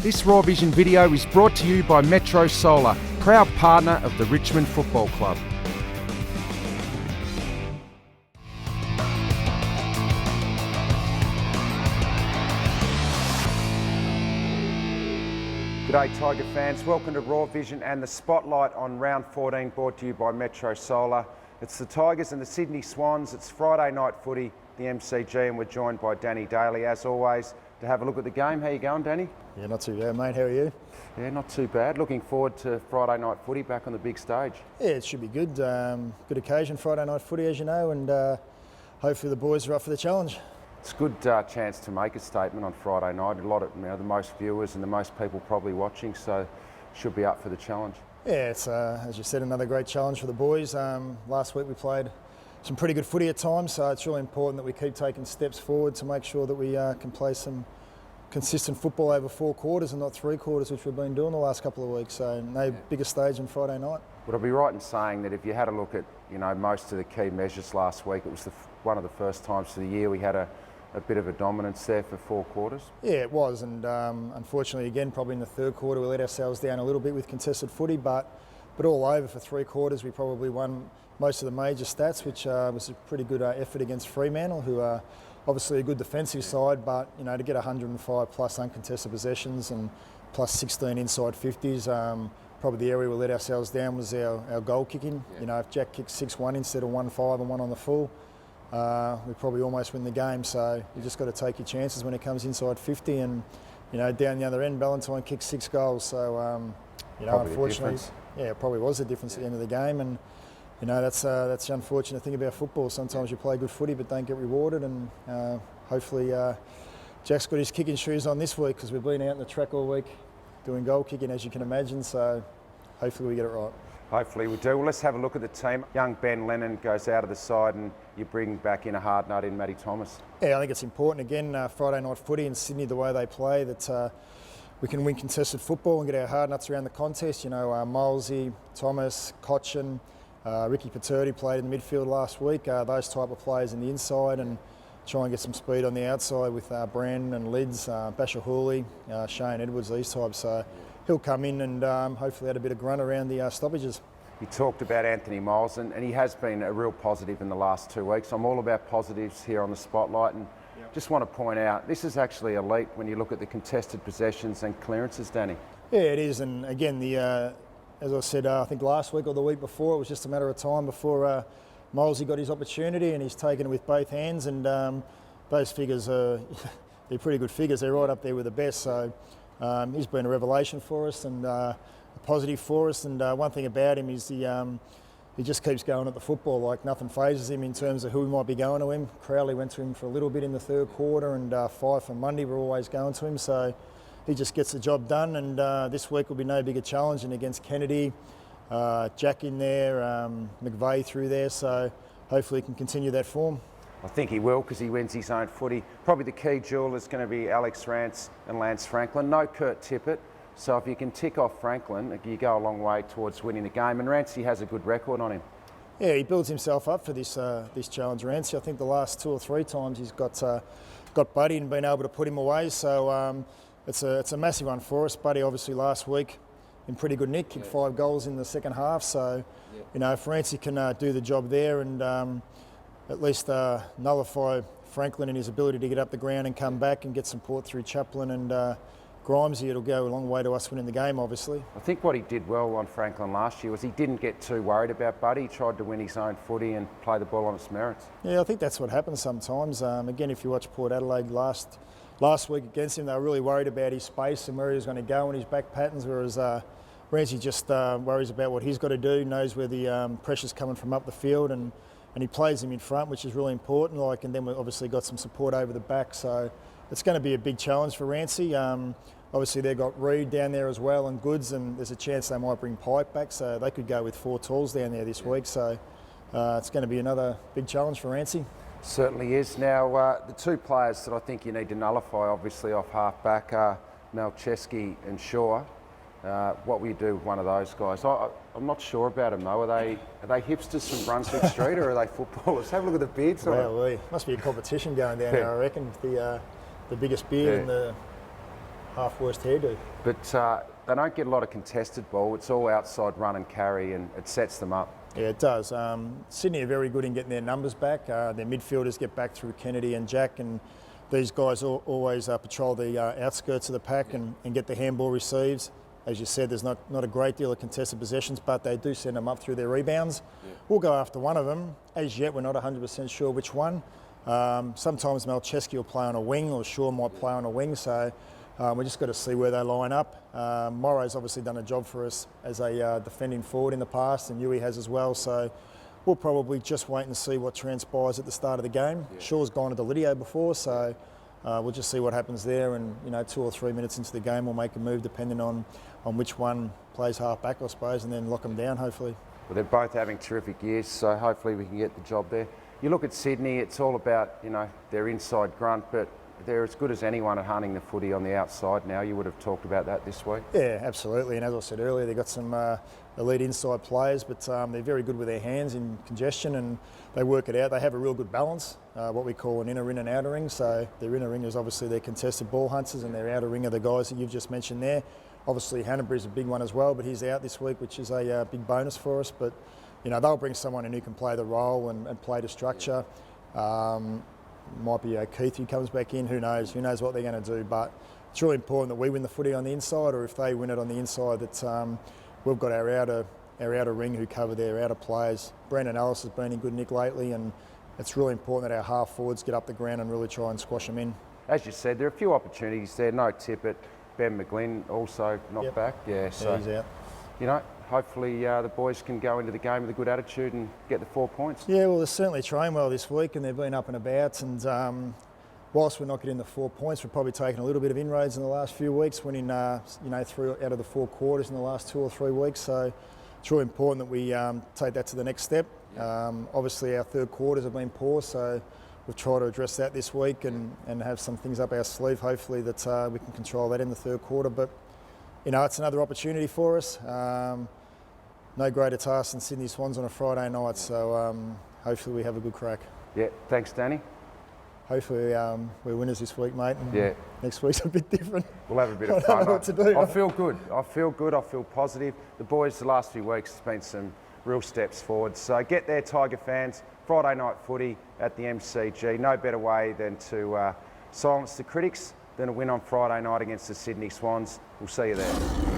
This Raw Vision video is brought to you by Metro Solar, proud partner of the Richmond Football Club. G'day Tiger fans, welcome to Raw Vision and the spotlight on round 14 brought to you by Metro Solar. It's the Tigers and the Sydney Swans. It's Friday night footy, the MCG, and we're joined by Daly, as always, to have a look at the game. How you going, Danny? Yeah, not too bad, mate. How are you? Yeah, not too bad. Looking forward to Friday night footy back on the big stage. Yeah, it should be good. Good occasion, Friday night footy, as you know, and hopefully the boys are up for the challenge. It's a good chance to make a statement on Friday night. A lot of, the most viewers and the most people probably watching, so should be up for the challenge. Yeah, it's, as you said, another great challenge for the boys. Last week we played some pretty good footy at times, so it's really important that we keep taking steps forward to make sure that we can play some consistent football over 4 quarters and not 3 quarters, which we've been doing the last couple of weeks. So no bigger stage than Friday night. Would I be right in saying that if you had a look at most of the key measures last week, it was one of the first times of the year we had a bit of a dominance there for 4 quarters? Yeah, it was, and unfortunately, again, probably in the 3rd quarter, we let ourselves down a little bit with contested footy, but all over for 3 quarters, we probably won most of the major stats, which was a pretty good effort against Fremantle, who are obviously a good defensive side, but to get 105 plus uncontested possessions and plus 16 inside 50s, probably the area we let ourselves down was our goal kicking. Yeah. If Jack kicks 6-1 instead of 1-5 and 1 on the full, we probably almost win the game. So you just got to take your chances when it comes inside 50, and down the other end, Ballantyne kicked 6 goals. So unfortunately, it probably was the difference at the end of the game, and that's the unfortunate thing about football. Sometimes you play good footy but don't get rewarded, and hopefully Jack's got his kicking shoes on this week, because we've been out in the track all week doing goal kicking, as you can imagine. So hopefully we get it right. Hopefully we do. Well, let's have a look at the team. Young Ben Lennon goes out of the side, and you bring back in a hard nut in Matty Thomas. Yeah, I think it's important, again, Friday night footy in Sydney, the way they play, that we can win contested football and get our hard nuts around the contest. Molesy, Thomas, Cochin, Ricky Paterdi played in the midfield last week. Those type of players in the inside, and try and get some speed on the outside with Brandon and Lids, Basher Hooley, Shane Edwards, these types. So he'll come in and hopefully add a bit of grunt around the stoppages. You talked about Anthony Miles, and he has been a real positive in the last 2 weeks. I'm all about positives here on the spotlight, and just want to point out, this is actually elite when you look at the contested possessions and clearances, Danny. Yeah, it is, and again, as I said, I think last week or the week before, it was just a matter of time before Molesy got his opportunity, and he's taken it with both hands, and those figures are they're pretty good figures. They're right up there with the best. So he's been a revelation for us, and a positive for us. And one thing about him is he just keeps going at the football, like nothing phases him in terms of who might be going to him. Crowley went to him for a little bit in the 3rd quarter, and Fife and Mundy were always going to him. So he just gets the job done, and this week will be no bigger challenge. And against Kennedy, Jack in there, McVeigh through there, so hopefully he can continue that form. I think he will, because he wins his own footy. Probably the key duel is going to be Alex Rance and Lance Franklin. No Kurt Tippett, so if you can tick off Franklin, you go a long way towards winning the game, and Rance has a good record on him. Yeah, he builds himself up for this challenge, Rance. I think the last 2 or 3 times he's got Buddy and been able to put him away, so it's a massive one for us. Buddy obviously last week in pretty good nick, kicked 5 goals in the second half. So, if Rancy can do the job there and at least nullify Franklin and his ability to get up the ground and come back and get support through Chaplin and Grimesy, it'll go a long way to us winning the game, obviously. I think what he did well on Franklin last year was he didn't get too worried about Buddy. He tried to win his own footy and play the ball on its merits. Yeah, I think that's what happens sometimes. Again, if you watch Port Adelaide last week against him, they were really worried about his space and where he was going to go and his back patterns, whereas Ramsey just worries about what he's got to do, knows where the pressure's coming from up the field, and he plays him in front, which is really important. And then we've obviously got some support over the back, so it's going to be a big challenge for Rancy. Obviously they've got Reed down there as well and Goods, and there's a chance they might bring Pike back, so they could go with 4 talls down there this week. So it's going to be another big challenge for Rancy. Certainly is. Now, the 2 players that I think you need to nullify, obviously, off half-back are Malcheski and Shaw. What will you do with one of those guys? I'm not sure about them, though. Are they hipsters from Brunswick Street, or are they footballers? Have a look at the beards on them. Must be a competition going down there, I reckon. The biggest beard in the half-worst hairdo. But they don't get a lot of contested ball. It's all outside run and carry, and it sets them up. Yeah, it does. Sydney are very good in getting their numbers back. Their midfielders get back through Kennedy and Jack, and these guys always patrol the outskirts of the pack and get the handball receives. As you said, there's not a great deal of contested possessions, but they do send them up through their rebounds. Yeah. We'll go after one of them. As yet, we're not 100% sure which one. Sometimes Malcheski will play on a wing, or Shaw might play on a wing, so we just got to see where they line up. Morrow's obviously done a job for us as a defending forward in the past, and Yui has as well, so we'll probably just wait and see what transpires at the start of the game. Yeah. Shaw's gone to the Lidio before, so we'll just see what happens there, and 2 or 3 minutes into the game we'll make a move depending on which one plays half back, I suppose, and then lock them down hopefully. Well, they're both having terrific years, so hopefully we can get the job there. You look at Sydney, it's all about their inside grunt, but they're as good as anyone at hunting the footy on the outside now. You would have talked about that this week. Yeah, absolutely, and as I said earlier, they've got some elite inside players, but they're very good with their hands in congestion, and they work it out. They have a real good balance, what we call an inner ring and outer ring. So their inner ring is obviously their contested ball hunters, and their outer ring are the guys that you've just mentioned there. Obviously Hannabury's a big one as well, but he's out this week, which is a big bonus for us. But they'll bring someone in who can play the role and play the structure. Might be Keith who comes back in, who knows what they're going to do, but it's really important that we win the footy on the inside, or if they win it on the inside, that we've got our outer ring who cover their outer players. Brandon Ellis has been in good nick lately, and it's really important that our half forwards get up the ground and really try and squash them in. As you said, there are a few opportunities there. No Tippett, Ben McGlynn also not back. Yeah, so he's out. Hopefully the boys can go into the game with a good attitude and get the 4 points. Yeah, well, they're certainly trained well this week, and they've been up and about. And whilst we're not getting the 4 points, we're probably taking a little bit of inroads in the last few weeks, winning 3 out of the 4 quarters in the last 2 or 3 weeks. So it's really important that we take that to the next step. Obviously, our third quarters have been poor, so we've tried to address that this week and have some things up our sleeve, hopefully, that we can control that in the third quarter. But it's another opportunity for us. No greater task than Sydney Swans on a Friday night, so hopefully we have a good crack. Yeah, thanks, Danny. Hopefully we're winners this week, mate. And next week's a bit different. We'll have a bit of fun. I don't know what to do. I feel good. I feel positive. The boys, the last few weeks, has been some real steps forward. So get there, Tiger fans. Friday night footy at the MCG. No better way than to silence the critics than a win on Friday night against the Sydney Swans. We'll see you there.